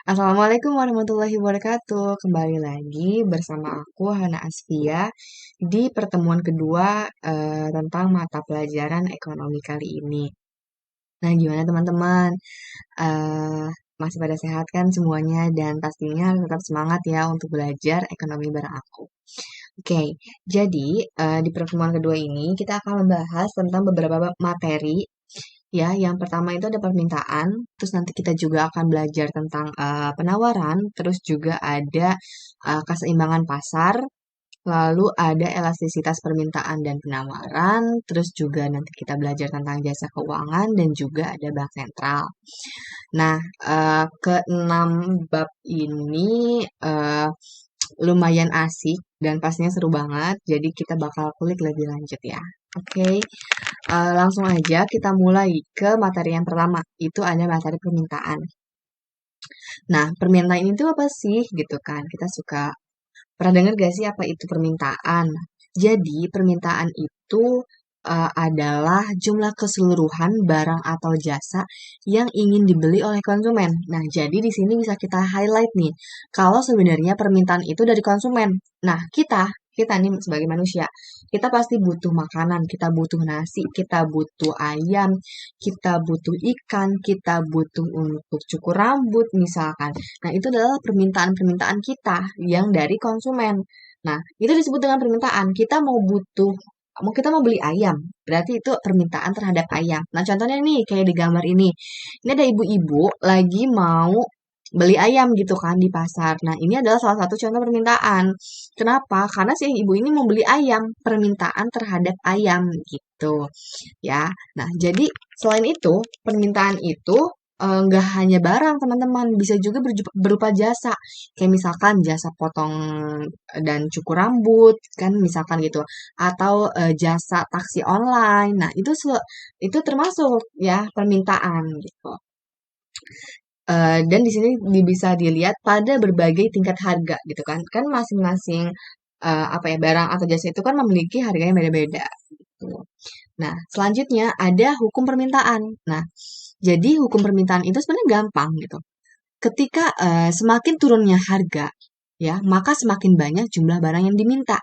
Assalamualaikum warahmatullahi wabarakatuh. Kembali lagi bersama aku Hana Asfia di pertemuan kedua tentang mata pelajaran ekonomi kali ini. Nah, gimana teman-teman? Eh, Masih pada sehat kan semuanya dan pastinya tetap semangat ya untuk belajar ekonomi bareng aku. Oke, jadi di pertemuan kedua ini kita akan membahas tentang beberapa materi. Ya, yang pertama itu ada permintaan, terus nanti kita juga akan belajar tentang penawaran, terus juga ada keseimbangan pasar, lalu ada elastisitas permintaan dan penawaran, terus juga nanti kita belajar tentang jasa keuangan dan juga ada bank sentral. Nah, keenam bab ini lumayan asik dan pastinya seru banget, jadi kita bakal kulik lebih lanjut ya. Oke, langsung aja kita mulai ke materi yang pertama, itu ada materi permintaan. Nah, permintaan itu apa sih gitu kan? Kita suka pernah dengar gak sih apa itu permintaan? Jadi, permintaan itu adalah jumlah keseluruhan barang atau jasa yang ingin dibeli oleh konsumen. Nah, jadi di sini bisa kita highlight nih, kalau sebenarnya permintaan itu dari konsumen. Nah, kita nih sebagai manusia, kita pasti butuh makanan, kita butuh nasi, kita butuh ayam, kita butuh ikan, kita butuh untuk cukur rambut misalkan. Nah, itu adalah permintaan-permintaan kita yang dari konsumen. Nah, itu disebut dengan permintaan. Kita mau beli ayam, berarti itu permintaan terhadap ayam. Nah, contohnya nih kayak di gambar ini. Ini ada ibu-ibu lagi mau beli ayam gitu kan di pasar. Nah, ini adalah salah satu contoh permintaan. Kenapa? Karena si ibu ini mau beli ayam, permintaan terhadap ayam gitu ya. Nah, jadi selain itu, permintaan itu nggak hanya barang, teman-teman, bisa juga berupa jasa. Kayak misalkan jasa potong dan cukur rambut, kan misalkan gitu. Atau jasa taksi online. Nah, itu termasuk ya permintaan gitu. Dan di sini bisa dilihat pada berbagai tingkat harga gitu kan. Kan masing-masing apa ya barang atau jasa itu kan memiliki harganya beda-beda gitu. Nah, selanjutnya ada hukum permintaan. Nah, jadi hukum permintaan itu sebenarnya gampang gitu. Ketika semakin turunnya harga, ya, maka semakin banyak jumlah barang yang diminta.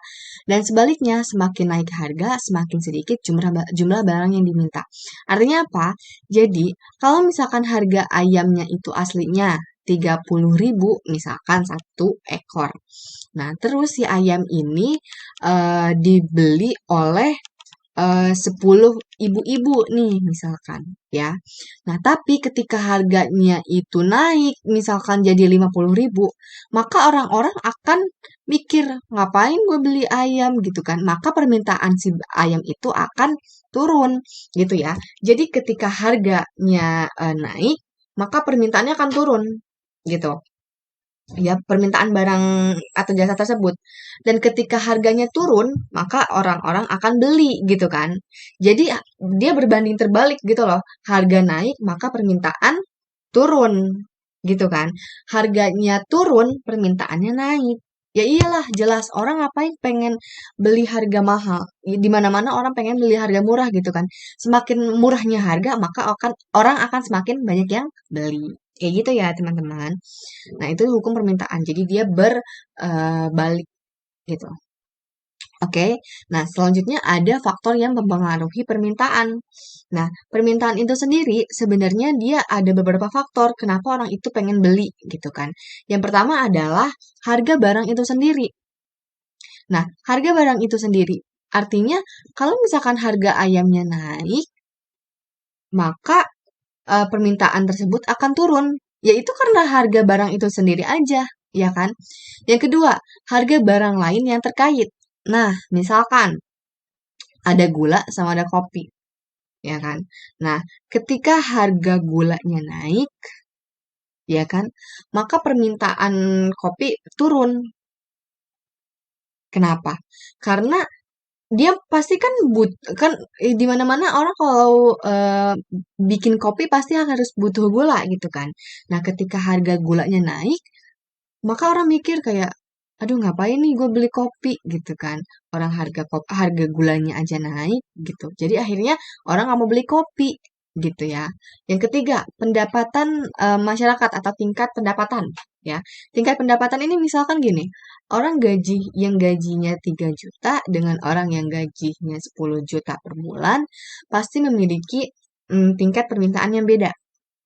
Dan sebaliknya, semakin naik harga, semakin sedikit jumlah barang yang diminta. Artinya apa? Jadi, kalau misalkan harga ayamnya itu aslinya 30.000 misalkan satu ekor. Nah, terus si ayam ini dibeli oleh 10 ibu-ibu nih misalkan ya. Nah, tapi ketika harganya itu naik misalkan jadi 50.000, maka orang-orang akan mikir, ngapain gue beli ayam gitu kan. Maka permintaan si ayam itu akan turun gitu ya. Jadi ketika harganya naik, maka permintaannya akan turun gitu ya permintaan barang atau jasa tersebut. Dan ketika harganya turun, maka orang-orang akan beli gitu kan. Jadi dia berbanding terbalik gitu loh. Harga naik, maka permintaan turun gitu kan. Harganya turun, permintaannya naik. Ya iyalah, jelas orang ngapain pengen beli harga mahal. Di mana-mana orang pengen beli harga murah gitu kan. Semakin murahnya harga, maka orang akan semakin banyak yang beli. Kayak gitu ya, teman-teman. Nah, itu hukum permintaan. Jadi dia berbalik gitu. Oke. Nah, selanjutnya ada faktor yang mempengaruhi permintaan. Nah, permintaan itu sendiri sebenarnya dia ada beberapa faktor kenapa orang itu pengen beli gitu kan. Yang pertama adalah harga barang itu sendiri. Nah, harga barang itu sendiri artinya kalau misalkan harga ayamnya naik, maka permintaan tersebut akan turun. Yaitu karena harga barang itu sendiri aja, ya kan? Yang kedua, harga barang lain yang terkait. Nah, misalkan ada gula sama ada kopi, ya kan? Nah, ketika harga gulanya naik, ya kan? Maka permintaan kopi turun. Kenapa? Karena dia pasti kan di mana-mana orang kalau bikin kopi pasti harus butuh gula gitu kan. Nah, ketika harga gulanya naik, maka orang mikir kayak, aduh ngapain nih gue beli kopi gitu kan. Orang harga gulanya aja naik gitu. Jadi akhirnya orang nggak mau beli kopi. gitu ya. Yang ketiga, pendapatan masyarakat atau tingkat pendapatan ya. Tingkat pendapatan ini misalkan gini, orang yang gajinya 3 juta dengan orang yang gajinya 10 juta per bulan pasti memiliki tingkat permintaan yang beda.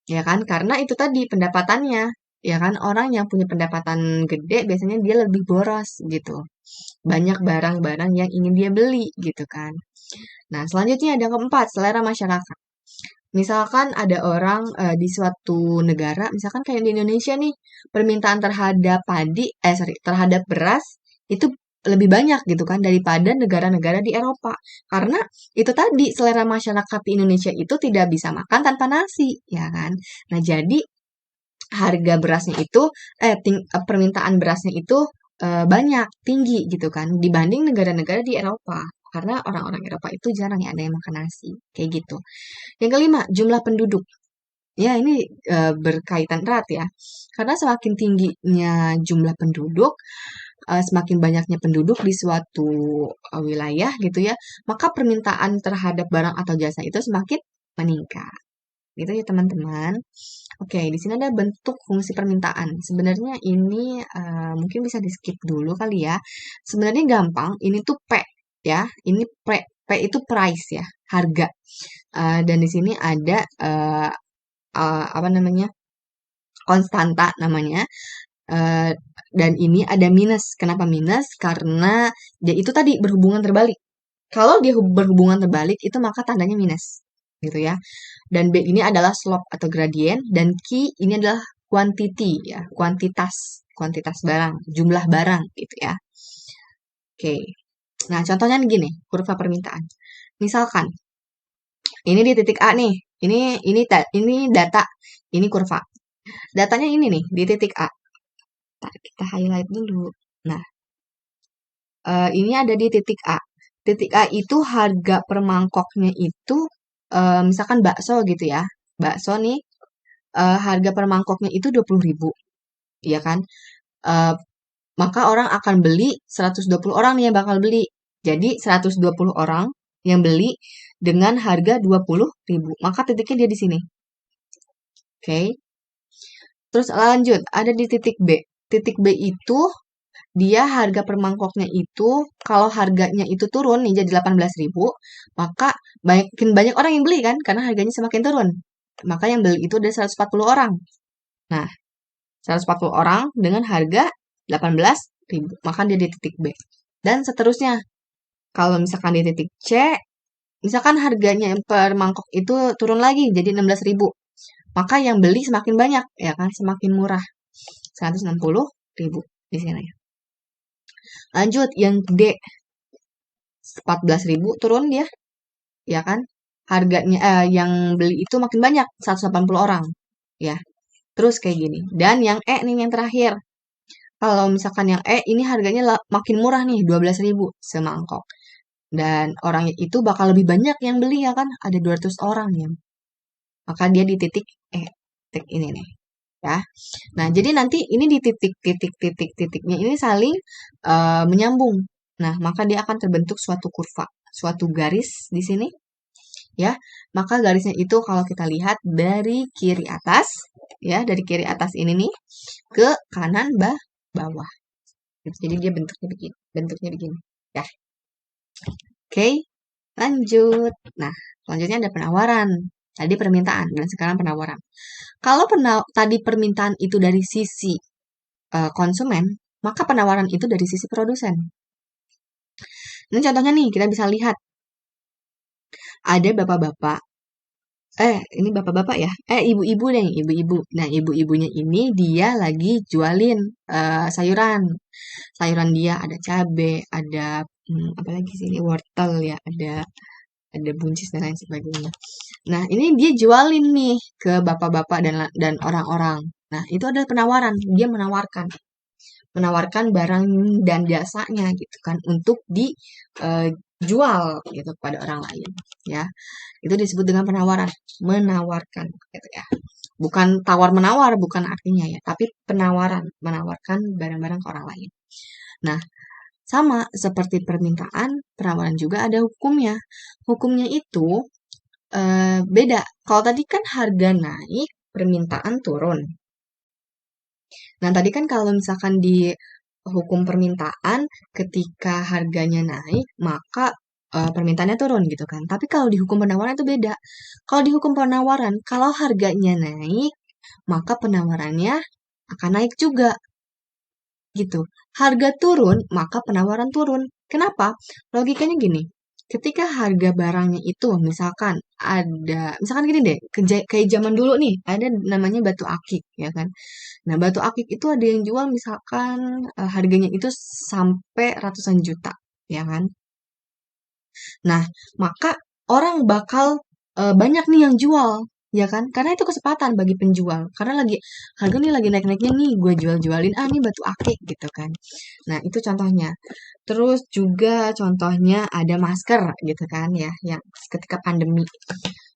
Ya kan? Karena itu tadi pendapatannya. Ya kan? Orang yang punya pendapatan gede biasanya dia lebih boros gitu. Banyak barang-barang yang ingin dia beli gitu kan. Nah, selanjutnya ada keempat, selera masyarakat. Misalkan ada orang di suatu negara, misalkan kayak di Indonesia nih, permintaan terhadap terhadap beras itu lebih banyak gitu kan daripada negara-negara di Eropa. Karena itu tadi selera masyarakat di Indonesia itu tidak bisa makan tanpa nasi, ya kan? Nah, jadi harga berasnya itu permintaan berasnya itu banyak, tinggi gitu kan dibanding negara-negara di Eropa. Karena orang-orang Eropa itu jarang ya ada yang makan nasi, kayak gitu. Yang kelima, jumlah penduduk. Ya, ini berkaitan erat ya. Karena semakin tingginya jumlah penduduk, semakin banyaknya penduduk di suatu wilayah gitu ya, maka permintaan terhadap barang atau jasa itu semakin meningkat. Gitu ya teman-teman. Oke, di sini ada bentuk fungsi permintaan. Sebenarnya ini mungkin bisa di skip dulu kali ya. Sebenarnya gampang, ini tuh P ya. Ini P itu price ya, harga. Dan di sini ada apa namanya? Konstanta namanya. Eh, dan ini ada minus. Kenapa minus? Karena dia itu tadi berhubungan terbalik. Kalau dia berhubungan terbalik itu maka tandanya minus gitu ya. Dan B ini adalah slope atau gradien dan Q ini adalah quantity ya, kuantitas barang, jumlah barang gitu ya. Oke. Nah, contohnya gini, kurva permintaan. Misalkan ini di titik A nih. Ini data, ini kurva. Datanya ini nih di titik A. Kita highlight dulu. Nah, ini ada di titik A. Titik A itu harga per mangkoknya itu misalkan bakso gitu ya. Bakso nih harga per mangkoknya itu 20.000, ya kan? Eh, maka orang akan beli 120 orang nih yang bakal beli. Jadi 120 orang yang beli dengan harga 20.000. Maka titiknya dia di sini. Oke. Terus lanjut, ada di titik B. Titik B itu dia harga per mangkoknya itu kalau harganya itu turun nih jadi 18.000, maka makin banyak orang yang beli kan karena harganya semakin turun. Maka yang beli itu ada 140 orang. Nah, 140 orang dengan harga 18.000. Maka dia di titik B. Dan seterusnya. Kalau misalkan di titik C, misalkan harganya per mangkok itu turun lagi jadi 16.000. Maka yang beli semakin banyak, ya kan? Semakin murah. 160.000 di sini. Lanjut, yang D. 14.000 turun dia, ya kan? Harganya yang beli itu makin banyak, 180 orang. Ya, terus kayak gini. Dan yang E nih yang terakhir. Kalau misalkan yang E ini harganya makin murah nih, 12.000 semangkok. Dan orangnya itu bakal lebih banyak yang beli ya kan, ada 200 orang ya. Maka dia di titik E, titik ini nih. Ya. Nah, jadi nanti ini di titiknya ini saling menyambung. Nah, maka dia akan terbentuk suatu kurva, suatu garis di sini. Ya, maka garisnya itu kalau kita lihat dari kiri atas, ya, dari kiri atas ini nih ke kanan bawah. Jadi dia bentuknya begini. Ya, oke, lanjut. Nah, selanjutnya ada penawaran. Tadi permintaan dan sekarang penawaran. Kalau tadi permintaan itu dari sisi konsumen, maka penawaran itu dari sisi produsen. Ini contohnya nih, kita bisa lihat. Ada bapak-bapak. Ini bapak-bapak ya? Ibu-ibu deh, ibu-ibu. Nah, ibu-ibunya ini dia lagi jualin sayuran. Sayuran dia ada cabai, ada apa lagi sih ini wortel ya, ada buncis dan lain sebagainya. Nah, ini dia jualin nih ke bapak-bapak dan orang-orang. Nah, itu adalah penawaran. Dia menawarkan barang dan jasanya gitu kan untuk dijual gitu kepada orang lain ya. Itu disebut dengan penawaran, menawarkan gitu ya. Bukan tawar menawar bukan artinya ya, tapi penawaran, menawarkan barang-barang ke orang lain. Nah, sama seperti permintaan, penawaran juga ada hukumnya. Hukumnya itu beda. Kalau tadi kan harga naik, permintaan turun. Nah, tadi kan kalau misalkan di hukum permintaan, ketika harganya naik, maka permintaannya turun gitu kan. Tapi kalau di hukum penawaran itu beda. Kalau di hukum penawaran, kalau harganya naik, maka penawarannya akan naik juga gitu. Harga turun, maka penawaran turun. Kenapa? Logikanya gini. Ketika harga barangnya itu misalkan gini deh, kayak zaman dulu nih, ada namanya batu akik ya kan. Nah, batu akik itu ada yang jual misalkan harganya itu sampai ratusan juta, ya kan? Nah, maka orang bakal banyak nih yang jual, ya kan? Karena itu kesempatan bagi penjual. Karena harga nih lagi naik-naiknya nih, gue jual-jualin nih batu akik gitu kan. Nah, itu contohnya. Terus juga contohnya ada masker gitu kan ya, yang ketika pandemi.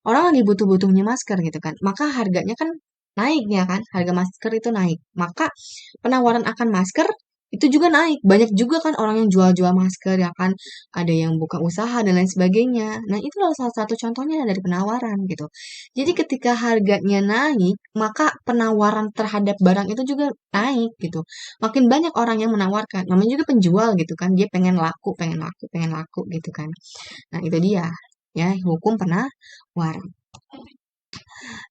Orang lagi butuh-butuhnya masker gitu kan. Maka harganya kan naik ya kan, harga masker itu naik. Maka penawaran akan masker itu juga naik. Banyak juga kan orang yang jual-jual masker ya kan, ada yang buka usaha dan lain sebagainya. Nah, itu adalah salah satu contohnya dari penawaran gitu. Jadi ketika harganya naik, maka penawaran terhadap barang itu juga naik gitu. Makin banyak orang yang menawarkan. Namanya juga penjual gitu kan, dia pengen laku, pengen laku, pengen laku gitu kan. Nah, itu dia ya hukum penawaran.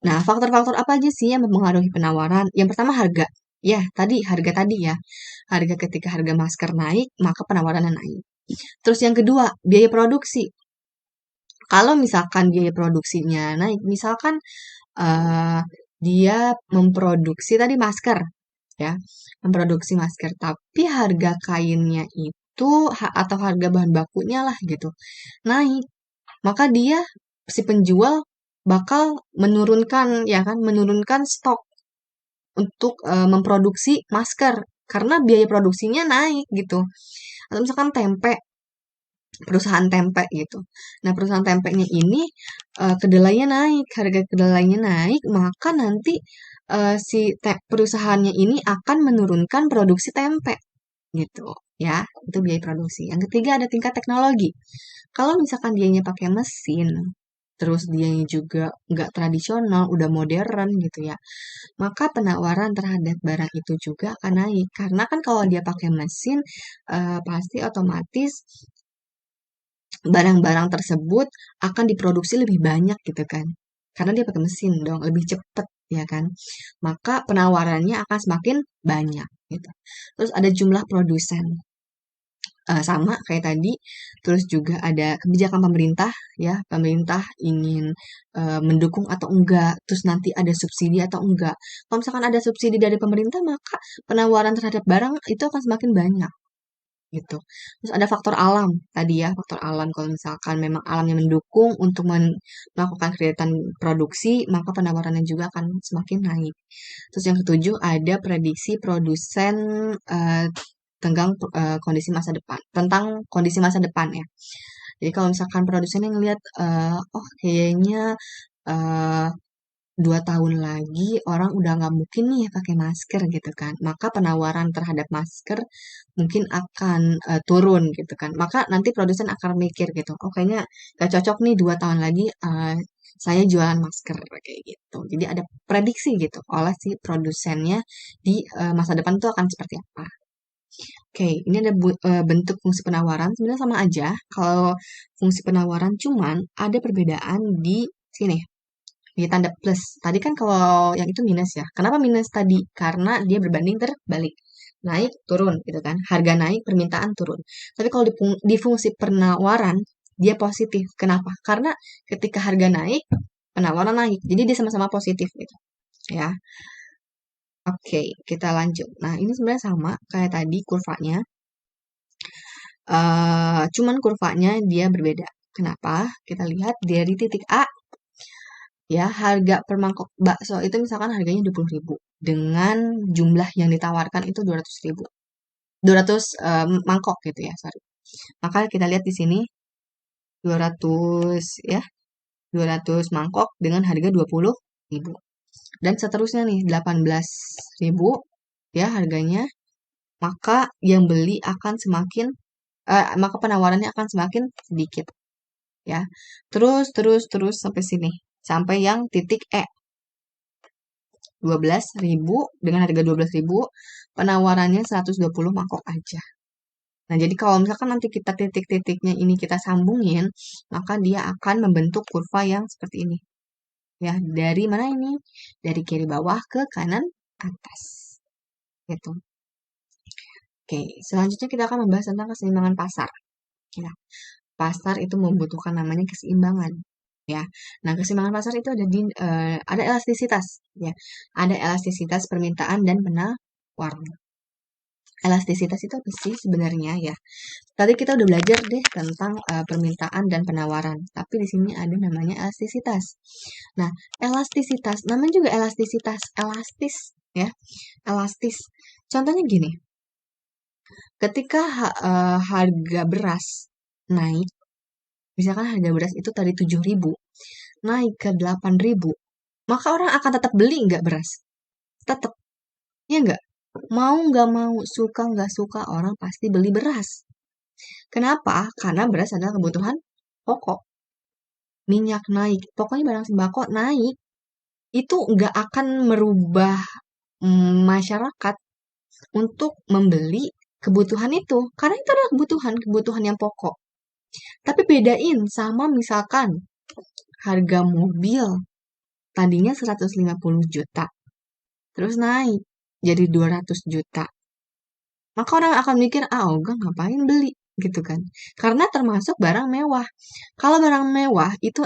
Nah, faktor-faktor apa aja sih yang mempengaruhi penawaran? Yang pertama harga. Ya, harga tadi ya. Harga ketika harga masker naik, maka penawarannya naik. Terus yang kedua, biaya produksi. Kalau misalkan biaya produksinya naik, misalkan eh, dia memproduksi tadi masker, ya, memproduksi masker, tapi harga kainnya itu atau harga bahan bakunya lah gitu naik, maka dia si penjual bakal menurunkan ya kan, menurunkan stok untuk memproduksi masker karena biaya produksinya naik gitu. Atau misalkan tempe, perusahaan tempe gitu. Nah, perusahaan tempenya ini kedelainya naik, harga kedelainya naik, maka nanti si perusahaannya ini akan menurunkan produksi tempe gitu ya. Itu biaya produksi. Yang ketiga ada tingkat teknologi. Kalau misalkan dianya pakai mesin, terus dianya juga nggak tradisional, udah modern gitu ya, maka penawaran terhadap barang itu juga akan naik. Karena kan kalau dia pakai mesin, pasti otomatis barang-barang tersebut akan diproduksi lebih banyak gitu kan. Karena dia pakai mesin dong, lebih cepat ya kan. Maka penawarannya akan semakin banyak gitu. Terus ada jumlah produsen. Sama kayak tadi, terus juga ada kebijakan pemerintah ya, pemerintah ingin mendukung atau enggak, terus nanti ada subsidi atau enggak. Kalau misalkan ada subsidi dari pemerintah, maka penawaran terhadap barang itu akan semakin banyak gitu. Terus ada faktor alam tadi ya, faktor alam. Kalau misalkan memang alamnya mendukung untuk melakukan kegiatan produksi, maka penawarannya juga akan semakin naik. Terus yang ketujuh ada prediksi produsen eh, kondisi masa depan, tentang kondisi masa depan ya. Jadi kalau misalkan produsen yang ngelihat, oh kayaknya eh, 2 tahun lagi orang udah nggak mungkin nih pakai masker gitu kan. Maka penawaran terhadap masker mungkin akan turun gitu kan. Maka nanti produsen akan mikir gitu, oh kayaknya gak cocok nih 2 tahun lagi saya jualan masker kayak gitu. Jadi ada prediksi gitu oleh si produsennya di masa depan itu akan seperti apa. Oke, ini ada bentuk fungsi penawaran. Sebenarnya sama aja. Kalau fungsi penawaran cuman ada perbedaan di sini, di tanda plus. Tadi kan kalau yang itu minus ya. Kenapa minus tadi? Karena dia berbanding terbalik. Naik, turun gitu kan. Harga naik, permintaan turun. Tapi kalau di fungsi penawaran, dia positif. Kenapa? Karena ketika harga naik, penawaran naik. Jadi dia sama-sama positif gitu. Ya. Oke, kita lanjut. Nah, ini sebenarnya sama kayak tadi kurvanya. Cuman kurvanya dia berbeda. Kenapa? Kita lihat dari titik A, ya harga per mangkok bakso itu misalkan harganya 20.000 dengan jumlah yang ditawarkan itu 200.000. 200 mangkok gitu ya, sorry. Maka kita lihat di sini 200 ya, 200 mangkok dengan harga 20.000. Dan seterusnya nih 18.000 ya harganya, maka yang beli akan semakin maka penawarannya akan semakin sedikit ya. Terus sampai sini. Sampai yang titik E. 12.000 dengan harga 12.000, penawarannya 120 mangkok aja. Nah, jadi kalau misalkan nanti kita titik-titiknya ini kita sambungin, maka dia akan membentuk kurva yang seperti ini. Ya, dari mana ini? Dari kiri bawah ke kanan atas. Gitu. Oke, selanjutnya kita akan membahas tentang keseimbangan pasar. Ya, pasar itu membutuhkan namanya keseimbangan. Ya, nah keseimbangan pasar itu ada elastisitas. Ya, ada elastisitas permintaan dan penawaran. Elastisitas itu apa sih sebenarnya ya? Tadi kita udah belajar deh tentang permintaan dan penawaran, tapi di sini ada namanya elastisitas. Nah, elastisitas, namanya juga elastisitas, elastis ya, elastis. Contohnya gini, ketika harga beras naik, misalkan harga beras itu tadi 7.000, naik ke 8.000, maka orang akan tetap beli nggak beras? Tetap, ya nggak? Mau nggak mau, suka nggak suka, orang pasti beli beras. Kenapa? Karena beras adalah kebutuhan pokok. Minyak naik, pokoknya barang sembako naik, itu nggak akan merubah masyarakat untuk membeli kebutuhan itu. Karena itu adalah kebutuhan yang pokok. Tapi bedain sama misalkan harga mobil tadinya 150 juta, terus naik jadi 200 juta. Maka orang akan mikir, ogah ngapain beli gitu kan. Karena termasuk barang mewah. Kalau barang mewah itu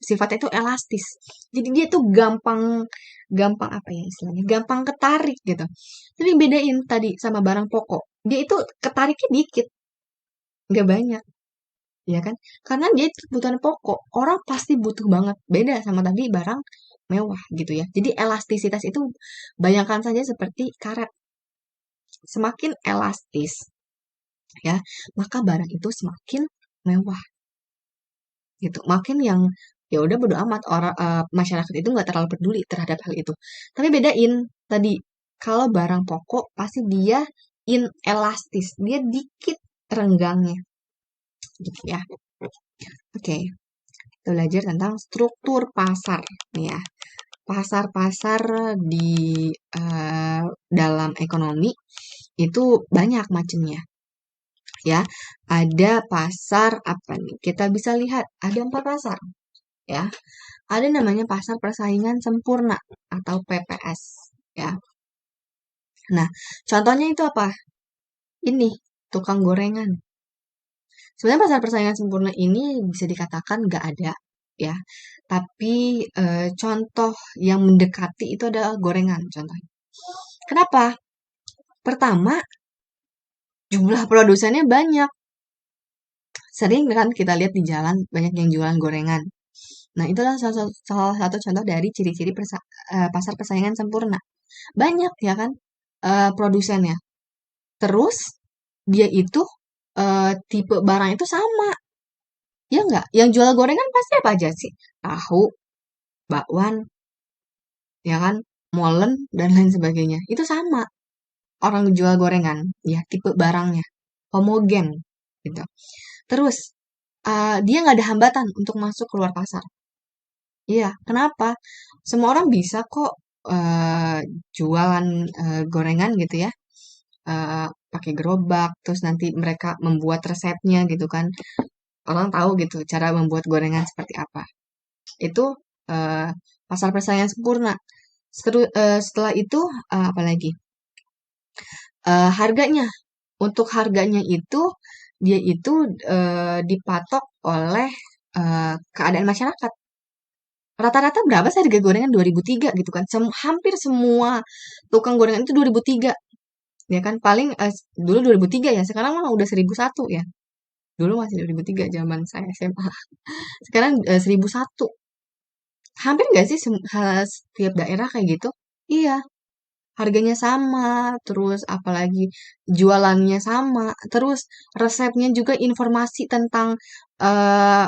sifatnya itu elastis. Jadi dia tuh gampang gampang apa ya istilahnya? Gampang ketarik gitu. Tapi bedain tadi sama barang pokok. Dia itu ketariknya dikit, nggak banyak. Ya kan? Karena dia itu kebutuhan pokok. Orang pasti butuh banget. Beda sama tadi barang mewah gitu ya. Jadi elastisitas itu bayangkan saja seperti karet. Semakin elastis ya, maka barang itu semakin mewah gitu. Makin yang ya udah bodo amat orang masyarakat itu nggak terlalu peduli terhadap hal itu. Tapi bedain tadi kalau barang pokok pasti dia inelastis, dia dikit renggangnya gitu ya. Oke, kita belajar tentang struktur pasar nih ya. Pasar-pasar di dalam ekonomi itu banyak macamnya. Ya, ada pasar apa nih? Kita bisa lihat ada 4 pasar, ya. Ada namanya pasar persaingan sempurna atau PPS, ya. Nah, contohnya itu apa? Ini tukang gorengan. Sebenarnya pasar persaingan sempurna ini bisa dikatakan nggak ada, ya. Tapi contoh yang mendekati itu adalah gorengan, contohnya. Kenapa? Pertama, jumlah produsennya banyak. Sering kan kita lihat di jalan banyak yang jualan gorengan. Nah, itulah salah satu contoh dari ciri-ciri pasar persaingan sempurna. Banyak ya kan produsennya. Terus dia itu tipe barang itu sama. Ya enggak? Yang jual gorengan pasti apa aja sih? Tahu, bakwan, ya kan? Molen dan lain sebagainya. Itu sama. Orang jual gorengan, ya tipe barangnya homogen gitu. Terus dia nggak ada hambatan untuk masuk keluar pasar. Iya, kenapa? Semua orang bisa kok jualan gorengan gitu ya, pakai gerobak, terus nanti mereka membuat resepnya gitu kan. Orang tahu gitu cara membuat gorengan seperti apa. Itu eh, pasar persaingan sempurna. Setelah itu apa lagi? Harganya. Untuk harganya itu dia itu dipatok oleh keadaan masyarakat. Rata-rata berapa sih harga gorengan 2003 gitu kan. Hampir semua tukang gorengan itu 2003. Ya kan paling dulu 2003 ya, sekarang mah udah 1001 ya. Dulu masih 2003 zaman saya SMA. Sekarang 1001. Hampir nggak sih setiap daerah kayak gitu? Iya, harganya sama, terus apalagi jualannya sama, terus resepnya juga informasi tentang eh,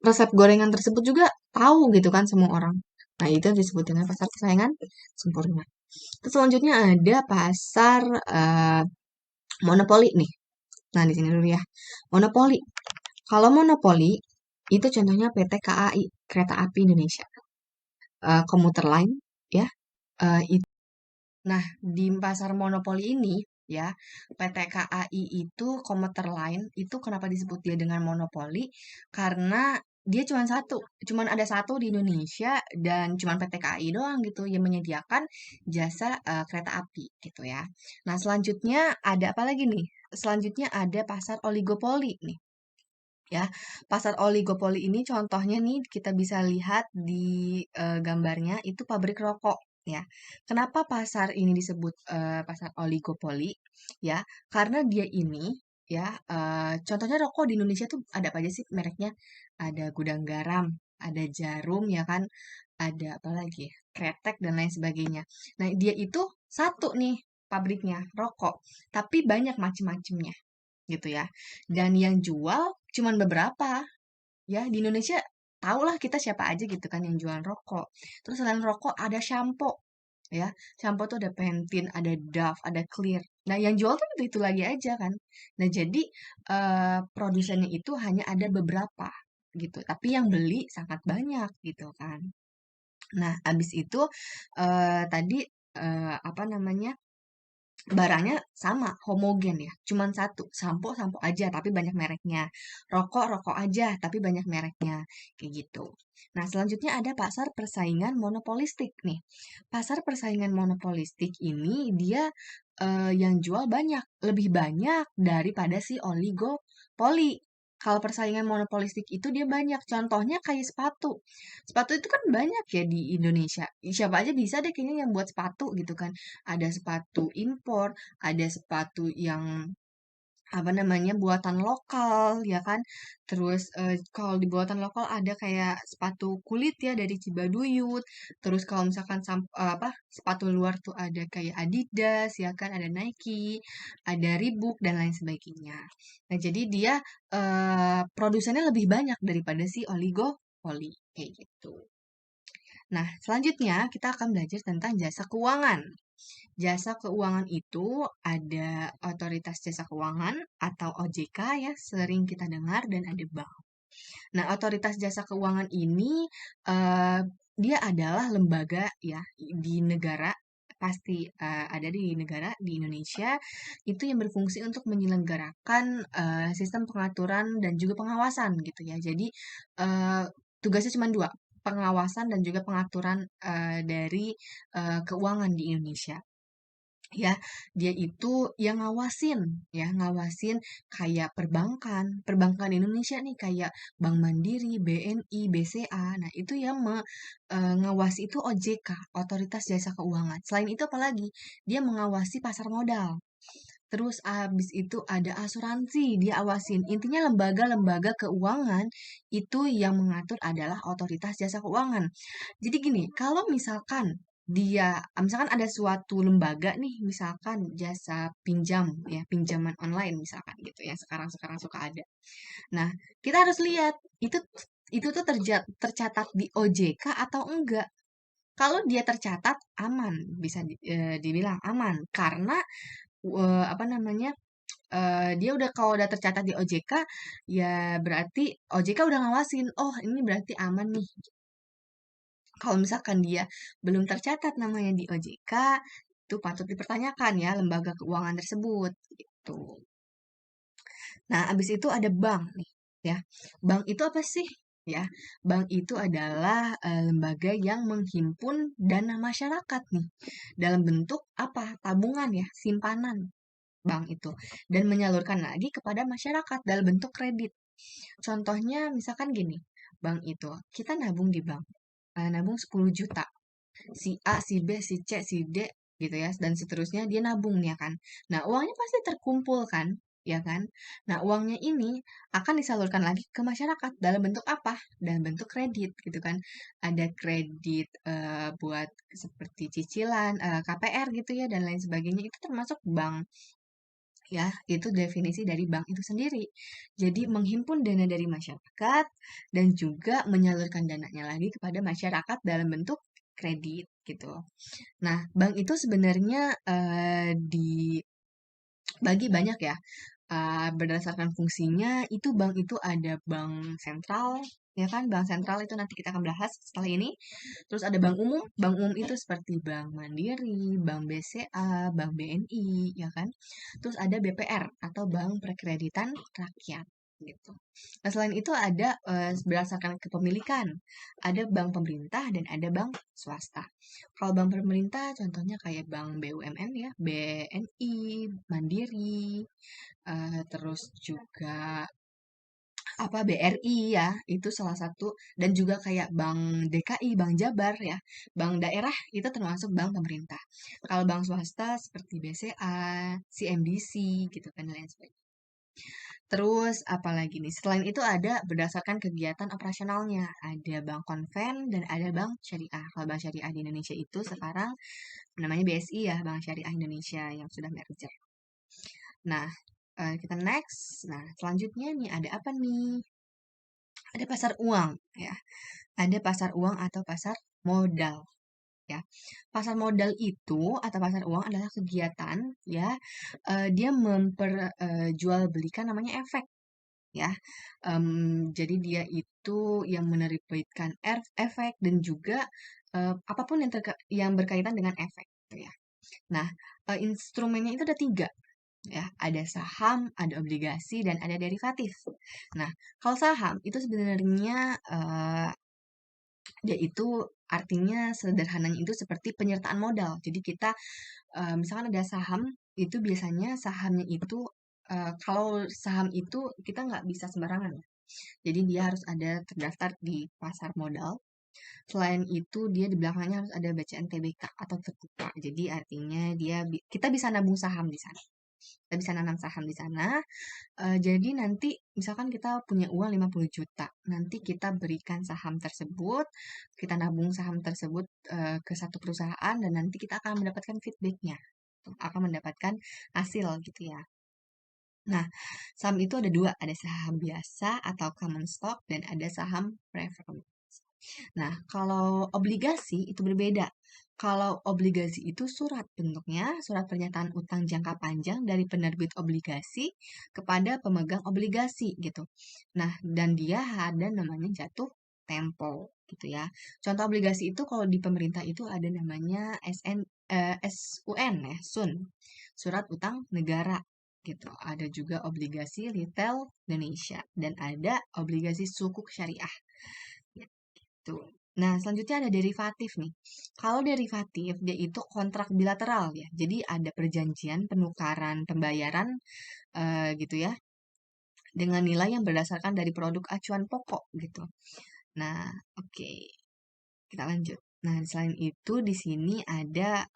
resep gorengan tersebut juga tahu gitu kan semua orang. Nah, itu yang disebut dengan pasar persaingan sempurna. Terus selanjutnya ada pasar monopoli nih. Nah, di sini dulu ya. Monopoli. Kalau monopoli, itu contohnya PT KAI, Kereta Api Indonesia, komuter lain, ya. Nah, di pasar monopoli ini, ya, PT KAI itu komuter lain, itu kenapa disebut dia dengan monopoli? Karena dia cuma satu, cuma ada satu di Indonesia dan cuma PT KAI doang gitu yang menyediakan jasa kereta api gitu ya. Nah, selanjutnya ada apa lagi nih? Selanjutnya ada pasar oligopoli nih. Ya, pasar oligopoli ini contohnya nih kita bisa lihat di gambarnya itu pabrik rokok ya. Kenapa pasar ini disebut pasar oligopoli? Ya, karena dia ini ya contohnya rokok di Indonesia tuh ada apa aja sih mereknya? Ada Gudang Garam, ada Jarum ya kan, ada apa lagi? Kretek dan lain sebagainya. Nah, dia itu satu nih pabriknya rokok, tapi banyak macam-macamnya gitu ya. Dan yang jual cuman beberapa. Ya, di Indonesia tahulah kita siapa aja gitu kan yang jualan rokok. Terus selain rokok ada shampoo ya. Shampoo tuh ada Pantene, ada Dove, ada Clear. Nah, yang jual tuh itu lagi aja kan. Nah, jadi produsennya itu hanya ada beberapa gitu. Tapi yang beli sangat banyak gitu kan. Nah, abis itu tadi apa namanya? Barangnya sama, homogen ya, cuman satu, sampo aja tapi banyak mereknya, rokok aja tapi banyak mereknya, kayak gitu. Nah, selanjutnya ada pasar persaingan monopolistik nih. Pasar persaingan monopolistik ini dia yang jual banyak, lebih banyak daripada si oligopoli. Kalau persaingan monopolistik itu dia banyak, contohnya kayak sepatu. Sepatu itu kan banyak ya di Indonesia. Siapa aja bisa deh kayaknya yang buat sepatu gitu kan. Ada sepatu impor, ada sepatu yang apa namanya buatan lokal ya kan. Terus kalau di buatan lokal ada kayak sepatu kulit ya dari Cibaduyut. Terus kalau misalkan apa sepatu luar tuh ada kayak Adidas ya kan, ada Nike, ada Reebok dan lain sebagainya. Nah, jadi dia produsennya lebih banyak daripada si oligopoli kayak gitu. Nah, selanjutnya kita akan belajar tentang jasa keuangan. Jasa keuangan itu ada Otoritas Jasa Keuangan atau OJK ya, sering kita dengar dan ada bank. Nah, Otoritas Jasa Keuangan ini dia adalah lembaga ya di negara pasti ada di negara di Indonesia itu yang berfungsi untuk menyelenggarakan sistem pengaturan dan juga pengawasan gitu ya. Jadi tugasnya cuma dua, pengawasan dan juga pengaturan dari keuangan di Indonesia ya. Dia itu yang ngawasin ya, ngawasin kayak perbankan Indonesia nih kayak Bank Mandiri, BNI, BCA. Nah, itu yang ngawasi itu OJK, Otoritas Jasa Keuangan. Selain itu apalagi? Dia mengawasi pasar modal. Terus abis itu ada asuransi, dia awasin. Intinya lembaga-lembaga keuangan itu yang mengatur adalah Otoritas Jasa Keuangan. Jadi gini, kalau misalkan ada suatu lembaga nih, misalkan jasa pinjam, ya pinjaman online misalkan gitu ya, sekarang-sekarang suka ada. Nah, kita harus lihat itu tuh tercatat di OJK atau enggak. Kalau dia tercatat aman, bisa dibilang aman karena apa namanya? Dia udah kalau udah tercatat di OJK, ya berarti OJK udah ngawasin, oh ini berarti aman nih. Kalau misalkan dia belum tercatat namanya di OJK, itu patut dipertanyakan ya lembaga keuangan tersebut gitu. Nah, abis itu ada bank nih ya. Bank itu apa sih? Ya, bank itu adalah lembaga yang menghimpun dana masyarakat nih dalam bentuk apa? Tabungan ya, simpanan bank itu dan menyalurkan lagi kepada masyarakat dalam bentuk kredit. Contohnya misalkan gini, bank itu kita nabung di bank, nabung 10 juta. Si A, si B, si C, si D gitu ya dan seterusnya dia nabung ya kan. Nah, uangnya pasti terkumpul kan, ya kan? Nah, uangnya ini akan disalurkan lagi ke masyarakat dalam bentuk apa? Dalam bentuk kredit gitu kan. Ada kredit buat seperti cicilan, KPR gitu ya dan lain sebagainya itu termasuk bank. Ya, itu definisi dari bank itu sendiri. Jadi menghimpun dana dari masyarakat dan juga menyalurkan dananya lagi kepada masyarakat dalam bentuk kredit gitu. Nah, bank itu sebenarnya dibagi banyak ya. berdasarkan fungsinya, itu bank itu ada bank sentral, ya kan? Bank sentral itu nanti kita akan bahas setelah ini. Terus ada bank umum. Bank umum itu seperti Bank Mandiri, Bank BCA, Bank BNI, ya kan? Terus ada BPR atau Bank Perkreditan Rakyat gitu. Nah, selain itu ada berdasarkan kepemilikan. Ada bank pemerintah dan ada bank swasta. Kalau bank pemerintah contohnya kayak bank BUMN ya, BNI, Mandiri, terus juga apa BRI ya, itu salah satu dan juga kayak Bank DKI, Bank Jabar ya. Bank daerah itu termasuk bank pemerintah. Kalau bank swasta seperti BCA, CMBC gitu kan dan lain sebagainya. Terus apalagi nih? Selain itu ada berdasarkan kegiatan operasionalnya. Ada bank konven dan ada bank syariah. Kalau bank syariah di Indonesia itu sekarang namanya BSI ya, Bank Syariah Indonesia yang sudah merger. Nah, kita next. Nah, selanjutnya nih ada apa nih? Ada pasar uang ya. Ada pasar uang atau pasar modal ya. Pasar modal itu atau pasar uang adalah kegiatan ya, dia memperjualbelikan namanya efek ya. Jadi dia itu yang menerbitkan efek dan juga apapun yang berkaitan dengan efek gitu ya. Nah, instrumennya itu ada tiga ya, ada saham, ada obligasi, dan ada derivatif. Nah, kalau saham itu sebenarnya dia itu artinya sederhananya itu seperti penyertaan modal. Jadi kita misalkan ada saham itu biasanya sahamnya itu kalau saham itu kita nggak bisa sembarangan ya. Jadi dia harus ada terdaftar di pasar modal. Selain itu dia di belakangnya harus ada bacaan TBK atau terbuka. Jadi artinya kita bisa nabung saham di sana. Kita bisa nanam saham di sana. Jadi nanti misalkan kita punya uang 50 juta, nanti kita berikan saham tersebut, kita nabung saham tersebut ke satu perusahaan dan nanti kita akan mendapatkan feedbacknya, akan mendapatkan hasil gitu ya. Nah, saham itu ada dua, ada saham biasa atau common stock dan ada saham preferred. Nah, kalau obligasi itu berbeda. Kalau obligasi itu surat bentuknya, surat pernyataan utang jangka panjang dari penerbit obligasi kepada pemegang obligasi gitu. Nah, dan dia ada namanya jatuh tempo gitu ya. Contoh obligasi itu kalau di pemerintah itu ada namanya SUN ya, SUN, surat utang negara gitu. Ada juga obligasi retail Indonesia dan ada obligasi sukuk syariah. Tuh. Nah, selanjutnya ada derivatif nih. Kalau derivatif, dia itu kontrak bilateral ya. Jadi ada perjanjian penukaran pembayaran gitu ya, dengan nilai yang berdasarkan dari produk acuan pokok gitu. Nah, oke, kita lanjut. Nah, selain itu di sini ada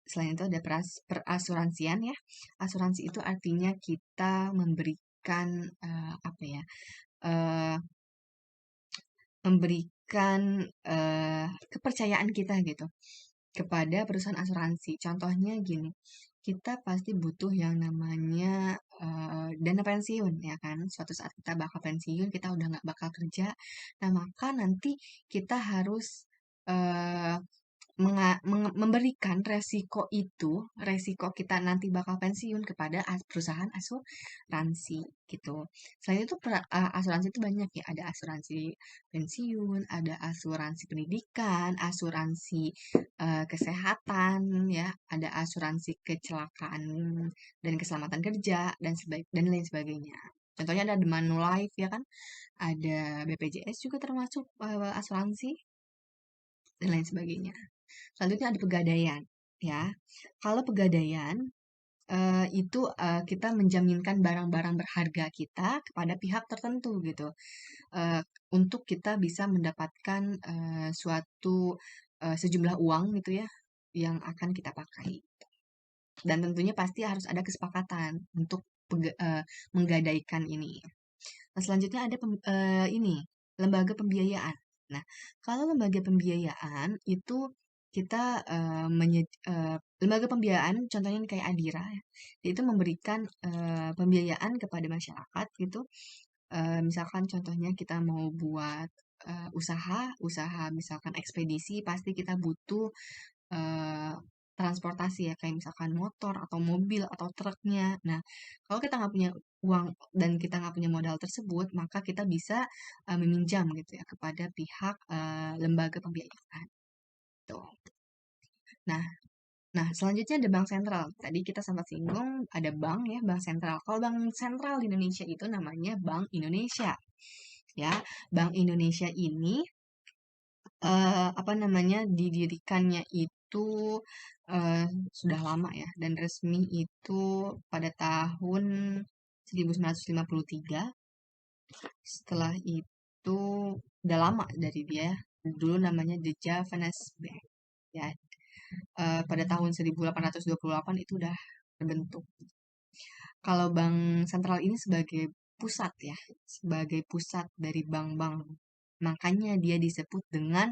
selain itu ada perasuransian ya. Asuransi itu artinya kita memberikan apa ya? eh, memberikan kepercayaan kita gitu kepada perusahaan asuransi. Contohnya gini, kita pasti butuh yang namanya dana pensiun ya kan. Suatu saat kita bakal pensiun, kita udah nggak bakal kerja. Nah, maka nanti kita harus eh, memberikan resiko kita nanti bakal pensiun kepada perusahaan asuransi gitu. Selain itu asuransi itu banyak ya, ada asuransi pensiun, ada asuransi pendidikan, asuransi kesehatan ya, ada asuransi kecelakaan dan keselamatan kerja dan lain sebagainya. Contohnya ada Manulife ya kan, ada BPJS juga termasuk asuransi dan lain sebagainya. Selanjutnya ada pegadaian, ya. Kalau pegadaian itu kita menjaminkan barang-barang berharga kita kepada pihak tertentu gitu, untuk kita bisa mendapatkan sejumlah uang gitu ya, yang akan kita pakai. Dan tentunya pasti harus ada kesepakatan untuk menggadaikan ini. Nah, selanjutnya ada ini lembaga pembiayaan. Nah, kalau lembaga pembiayaan itu kita lembaga pembiayaan contohnya kayak Adira ya. Dia itu memberikan pembiayaan kepada masyarakat gitu. Misalkan contohnya kita mau buat usaha misalkan ekspedisi pasti kita butuh eh, transportasi ya, kayak misalkan motor atau mobil atau truknya. Nah, kalau kita nggak punya uang dan kita nggak punya modal tersebut, maka kita bisa meminjam gitu ya kepada pihak lembaga pembiayaan. Tuh. Nah, nah, selanjutnya ada bank sentral. Tadi kita sempat singgung ada bank ya, bank sentral. Kalau bank sentral di Indonesia itu namanya Bank Indonesia. Ya, Bank Indonesia ini apa namanya, didirikannya itu eh, sudah lama ya, dan resmi itu pada tahun 1953. Setelah itu udah lama dari dia. Dulu namanya The Javanese Bank. Ya, pada tahun 1828 itu udah terbentuk. Kalau bank sentral ini sebagai pusat ya, sebagai pusat dari bank-bank. Makanya dia disebut dengan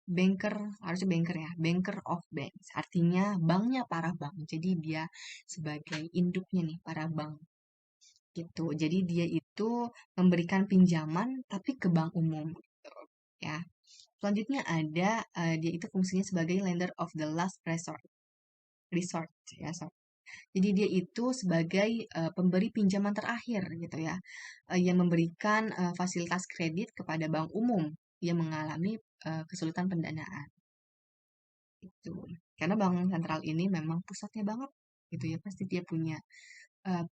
banker, harusnya banker ya, banker of banks. Artinya banknya para bank. Jadi dia sebagai induknya nih para bank gitu. Jadi dia itu memberikan pinjaman tapi ke bank umum gitu, ya. Selanjutnya ada dia itu fungsinya sebagai lender of the last resort. Resort ya, sorry. Jadi dia itu sebagai pemberi pinjaman terakhir gitu ya, yang memberikan fasilitas kredit kepada bank umum yang mengalami kesulitan pendanaan itu. Karena bank sentral ini memang pusatnya banget gitu ya, pasti dia punya eh,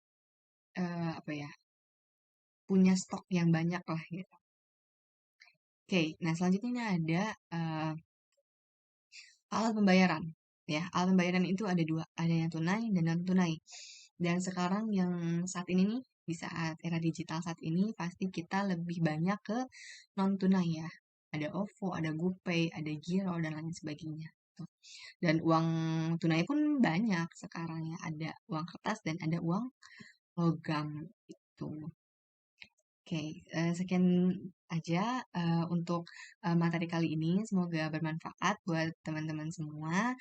apa ya, punya stok yang banyak lah gitu. Oke, nah selanjutnya ini ada alat pembayaran. Ya, alat pembayaran itu ada dua, ada yang tunai dan non tunai. Dan sekarang yang saat ini nih, di saat era digital saat ini, pasti kita lebih banyak ke non tunai ya. Ada OVO, ada GoPay, ada Giro dan lain sebagainya. Tuh. Dan uang tunai pun banyak sekarang ya. Ada uang kertas dan ada uang logam itu. Oke, sekian aja untuk materi kali ini. Semoga bermanfaat buat teman-teman semua,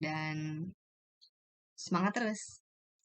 dan semangat terus.